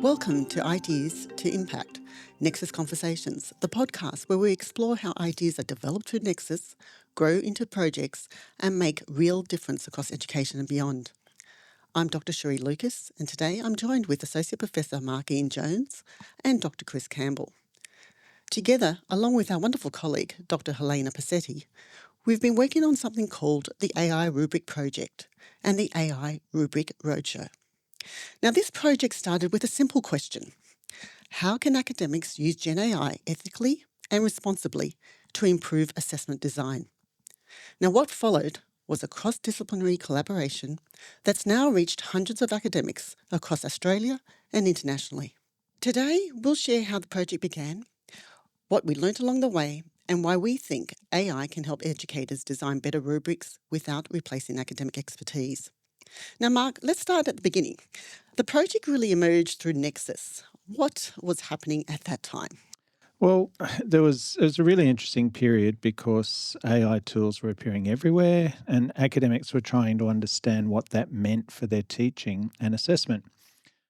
Welcome to Ideas to Impact, Nexus Conversations, the podcast where we explore how ideas are developed through Nexus, grow into projects, and make real difference across education and beyond. I'm Dr Cherie Lucas, and today I'm joined with Associate Professor Mark Ian Jones and Dr Chris Campbell. Together, along with our wonderful colleague, Dr Helena Pacitti, we've been working on something called the AI Rubric Project and the AI Rubric Roadshow. Now, this project started with a simple question. How can academics use GenAI ethically and responsibly to improve assessment design? Now, what followed was a cross-disciplinary collaboration that's now reached hundreds of academics across Australia and internationally. Today, we'll share how the project began, what we learnt along the way, and why we think AI can help educators design better rubrics without replacing academic expertise. Now, Mark, let's start at the beginning. The project really emerged through Nexus. What was happening at that time? Well, it was a really interesting period because AI tools were appearing everywhere and academics were trying to understand what that meant for their teaching and assessment.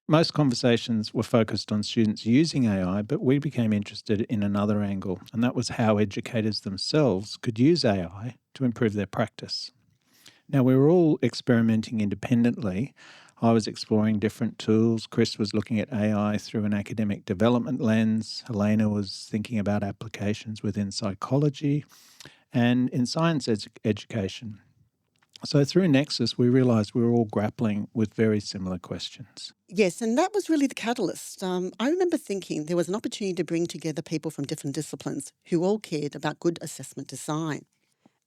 Most conversations were focused on students using AI, but we became interested in another angle, and that was how educators themselves could use AI to improve their practice. Now, we were all experimenting independently. I was exploring different tools. Chris was looking at AI through an academic development lens. Helena was thinking about applications within psychology and in science education. So through Nexus, we realised we were all grappling with very similar questions. Yes, and that was really the catalyst. I remember thinking there was an opportunity to bring together people from different disciplines who all cared about good assessment design.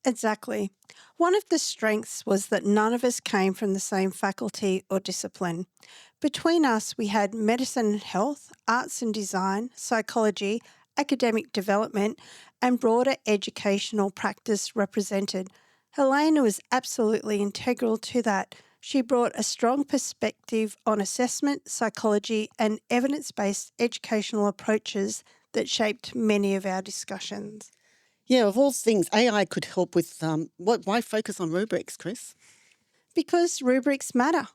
Exactly. One of the strengths was that none of us came from the same faculty or discipline. Between us, we had medicine and health, arts and design, psychology, academic development, and broader educational practice represented. Helena was absolutely integral to that. She brought a strong perspective on assessment, psychology, and evidence-based educational approaches that shaped many of our discussions. Yeah, of all things, AI could help with why focus on rubrics, Chris? Because rubrics matter.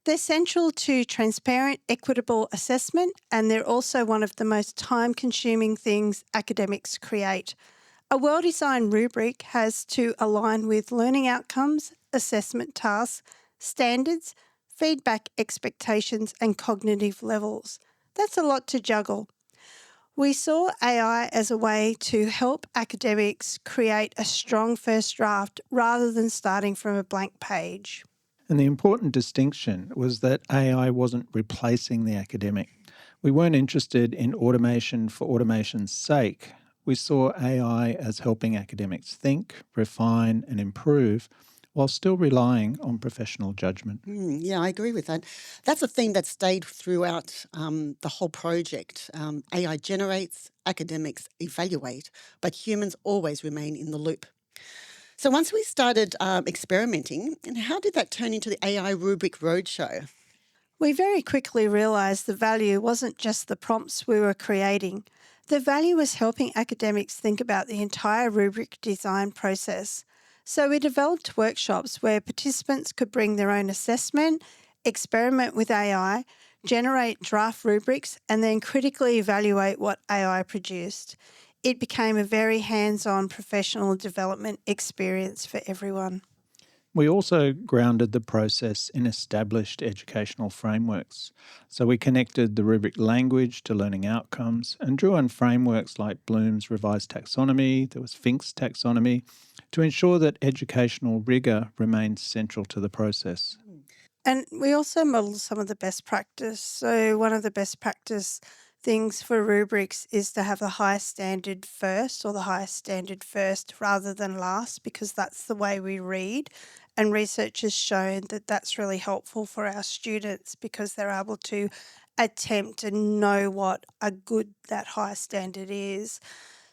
They're central to transparent, equitable assessment, and they're also one of the most time-consuming things academics create. A well-designed rubric has to align with learning outcomes, assessment tasks, standards, feedback expectations, and cognitive levels. That's a lot to juggle. We saw AI as a way to help academics create a strong first draft rather than starting from a blank page. And the important distinction was that AI wasn't replacing the academic. We weren't interested in automation for automation's sake. We saw AI as helping academics think, refine, and improve while still relying on professional judgment. Yeah, I agree with that. That's a theme that stayed throughout the whole project. AI generates, academics evaluate, but humans always remain in the loop. So once we started experimenting, and how did that turn into the AI Rubric Roadshow? We very quickly realised the value wasn't just the prompts we were creating. The value was helping academics think about the entire rubric design process. So we developed workshops where participants could bring their own assessment, experiment with AI, generate draft rubrics, and then critically evaluate what AI produced. It became a very hands-on professional development experience for everyone. We also grounded the process in established educational frameworks. So we connected the rubric language to learning outcomes and drew on frameworks like Bloom's revised taxonomy, there was Fink's taxonomy, to ensure that educational rigour remained central to the process. And we also modelled some of the best practice. So one of the best practice things for rubrics is to have the highest standard first or the highest standard first rather than last, because that's the way we read. And research has shown that that's really helpful for our students because they're able to attempt and know what a good that high standard is.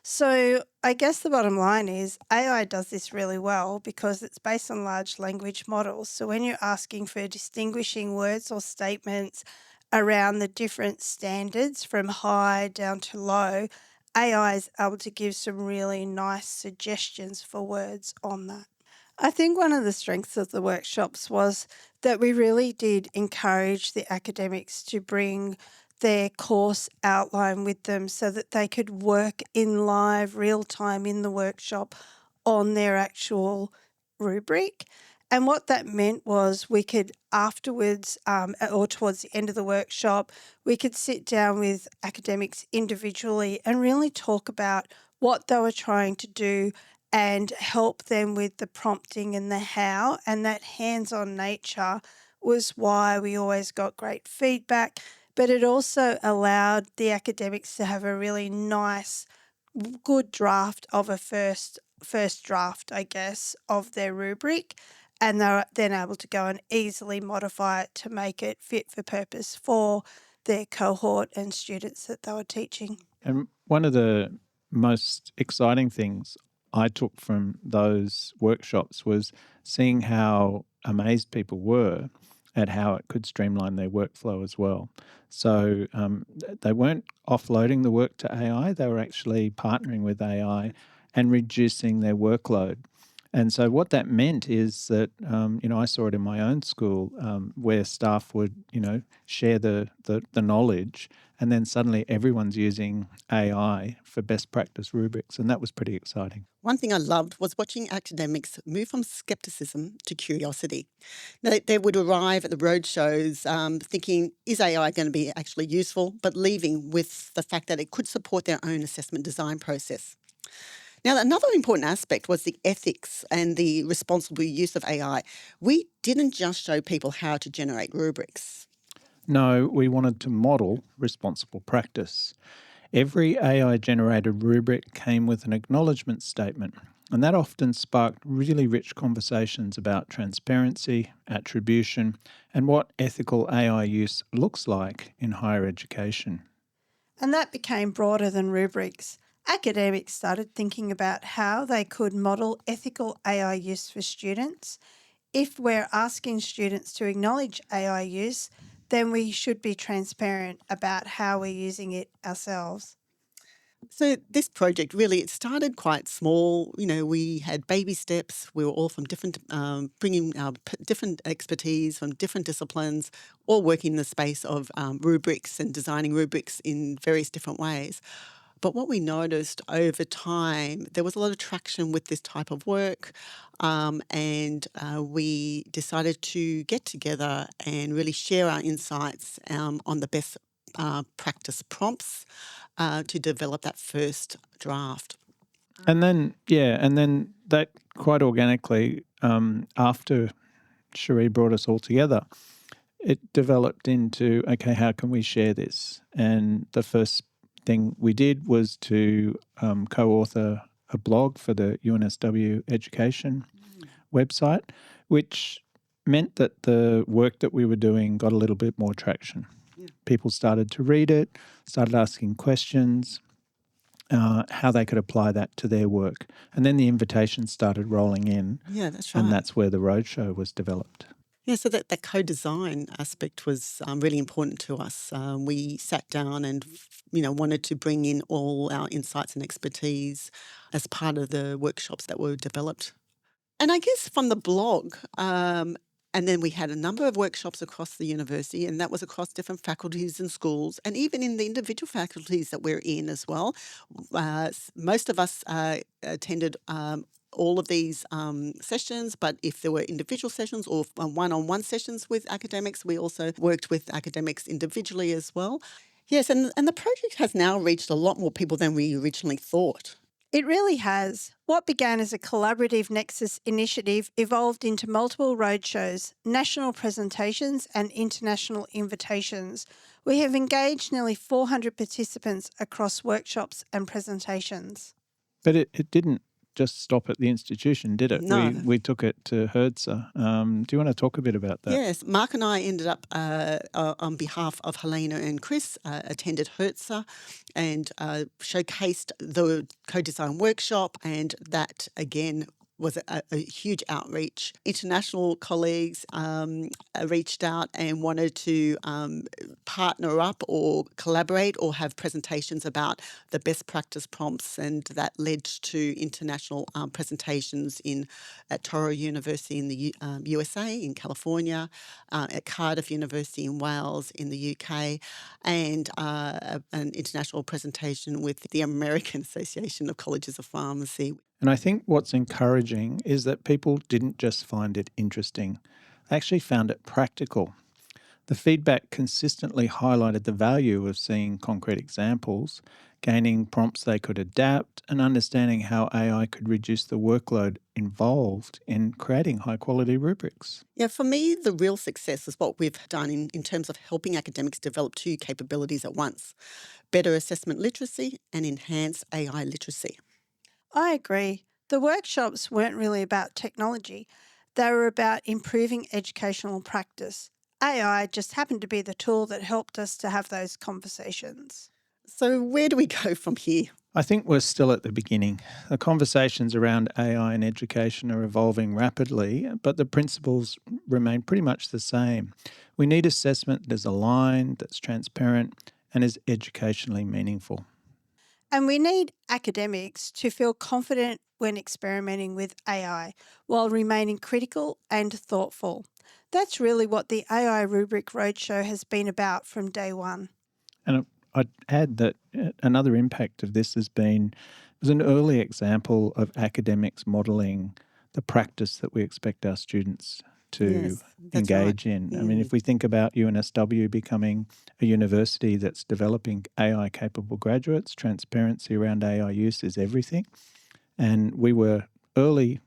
So I guess the bottom line is AI does this really well because it's based on large language models. So when you're asking for distinguishing words or statements around the different standards from high down to low, AI is able to give some really nice suggestions for words on that. I think one of the strengths of the workshops was that we really did encourage the academics to bring their course outline with them so that they could work in live, real time in the workshop on their actual rubric. And what that meant was we could afterwards, or towards the end of the workshop, we could sit down with academics individually and really talk about what they were trying to do and help them with the prompting and the how. And that hands-on nature was why we always got great feedback. But it also allowed the academics to have a really nice, good draft of a first draft, I guess, of their rubric. And they're then able to go and easily modify it to make it fit for purpose for their cohort and students that they were teaching. And one of the most exciting things I took from those workshops was seeing how amazed people were at how it could streamline their workflow as well. So they weren't offloading the work to AI, they were actually partnering with AI and reducing their workload. And so what that meant is that, I saw it in my own school where staff would, share the knowledge, and then suddenly everyone's using AI for best practice rubrics. And that was pretty exciting. One thing I loved was watching academics move from skepticism to curiosity. They would arrive at the roadshows thinking, is AI going to be actually useful, but leaving with the fact that it could support their own assessment design process. Now, another important aspect was the ethics and the responsible use of AI. We didn't just show people how to generate rubrics. No, we wanted to model responsible practice. Every AI-generated rubric came with an acknowledgement statement, and that often sparked really rich conversations about transparency, attribution, and what ethical AI use looks like in higher education. And that became broader than rubrics. Academics started thinking about how they could model ethical AI use for students. If we're asking students to acknowledge AI use, then we should be transparent about how we're using it ourselves. So this project really, it started quite small. We had baby steps. We were all from different, bringing our different expertise from different disciplines, all working in the space of rubrics and designing rubrics in various different ways. But what we noticed over time, there was a lot of traction with this type of work, and we decided to get together and really share our insights on the best practice prompts to develop that first draft. And then that quite organically, after Cherie brought us all together, it developed into, okay, how can we share this? And the first thing we did was to co-author a blog for the UNSW education website, which meant that the work that we were doing got a little bit more traction. Yeah. People started to read it, started asking questions, how they could apply that to their work. And then the invitations started rolling in. Yeah, that's right. And that's where the roadshow was developed. Yeah, so that co-design aspect was really important to us. We sat down and, wanted to bring in all our insights and expertise as part of the workshops that were developed. And I guess from the blog, and then we had a number of workshops across the university, and that was across different faculties and schools, and even in the individual faculties that we're in as well. Most of us attended all of these sessions, but if there were individual sessions or one-on-one sessions with academics, we also worked with academics individually as well. Yes, and the project has now reached a lot more people than we originally thought. It really has. What began as a collaborative Nexus initiative evolved into multiple roadshows, national presentations and international invitations. We have engaged nearly 400 participants across workshops and presentations. But it didn't just stop at the institution, did it? No. We took it to HRSA. Do you want to talk a bit about that? Yes, Mark and I ended up, on behalf of Helena and Chris, attended HRSA and showcased the co-design workshop, and that again was a huge outreach. International colleagues reached out and wanted to partner up or collaborate or have presentations about the best practice prompts, and that led to international presentations at Touro University in the USA, in California, at Cardiff University in Wales in the UK, and an international presentation with the American Association of Colleges of Pharmacy. And I think what's encouraging is that people didn't just find it interesting, they actually found it practical. The feedback consistently highlighted the value of seeing concrete examples, gaining prompts they could adapt, and understanding how AI could reduce the workload involved in creating high-quality rubrics. Yeah, for me, the real success is what we've done in terms of helping academics develop two capabilities at once: better assessment literacy and enhanced AI literacy. I agree. The workshops weren't really about technology. They were about improving educational practice. AI just happened to be the tool that helped us to have those conversations. So where do we go from here? I think we're still at the beginning. The conversations around AI in education are evolving rapidly, but the principles remain pretty much the same. We need assessment that is aligned, that's transparent, and is educationally meaningful. And we need academics to feel confident when experimenting with AI while remaining critical and thoughtful. That's really what the AI Rubric Roadshow has been about from day one. And I'd add that another impact of this was an early example of academics modelling the practice that we expect our students to engage in. I mean, if we think about UNSW becoming a university that's developing AI-capable graduates, transparency around AI use is everything. And we were early,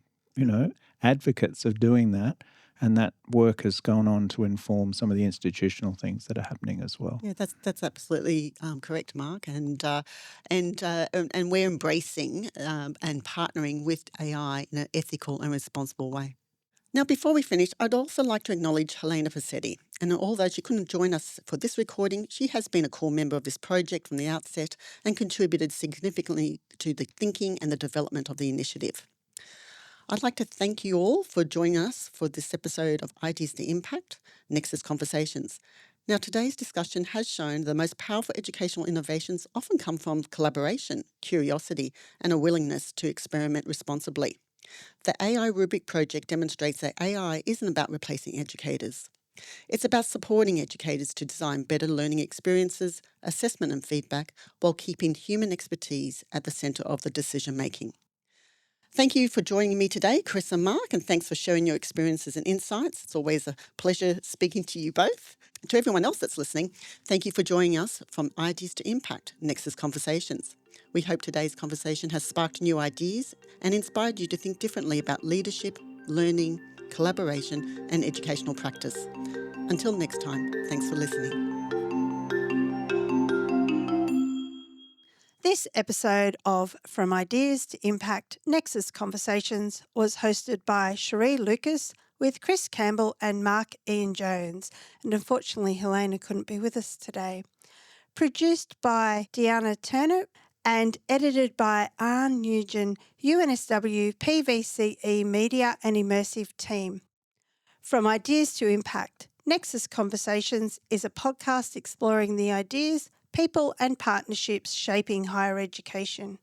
advocates of doing that. And that work has gone on to inform some of the institutional things that are happening as well. Yeah, that's absolutely correct, Mark. And we're embracing and partnering with AI in an ethical and responsible way. Now, before we finish, I'd also like to acknowledge Helena Pacitti. And although she couldn't join us for this recording, she has been a core member of this project from the outset and contributed significantly to the thinking and the development of the initiative. I'd like to thank you all for joining us for this episode of Ideas to Impact, Nexus Conversations. Now, today's discussion has shown the most powerful educational innovations often come from collaboration, curiosity, and a willingness to experiment responsibly. The AI Rubric Project demonstrates that AI isn't about replacing educators. It's about supporting educators to design better learning experiences, assessment and feedback, while keeping human expertise at the centre of the decision-making. Thank you for joining me today, Chris and Mark, and thanks for sharing your experiences and insights. It's always a pleasure speaking to you both. And to everyone else that's listening, thank you for joining us from Ideas to Impact, Nexus Conversations. We hope today's conversation has sparked new ideas and inspired you to think differently about leadership, learning, collaboration, and educational practice. Until next time, thanks for listening. This episode of From Ideas to Impact Nexus Conversations was hosted by Cherie Lucas with Chris Campbell and Mark Ian Jones, and unfortunately Helena couldn't be with us today. Produced by Deanna Turner and edited by Arne Nugent, UNSW PVCE Media and Immersive Team. From Ideas to Impact, Nexus Conversations is a podcast exploring the ideas, people and partnerships shaping higher education.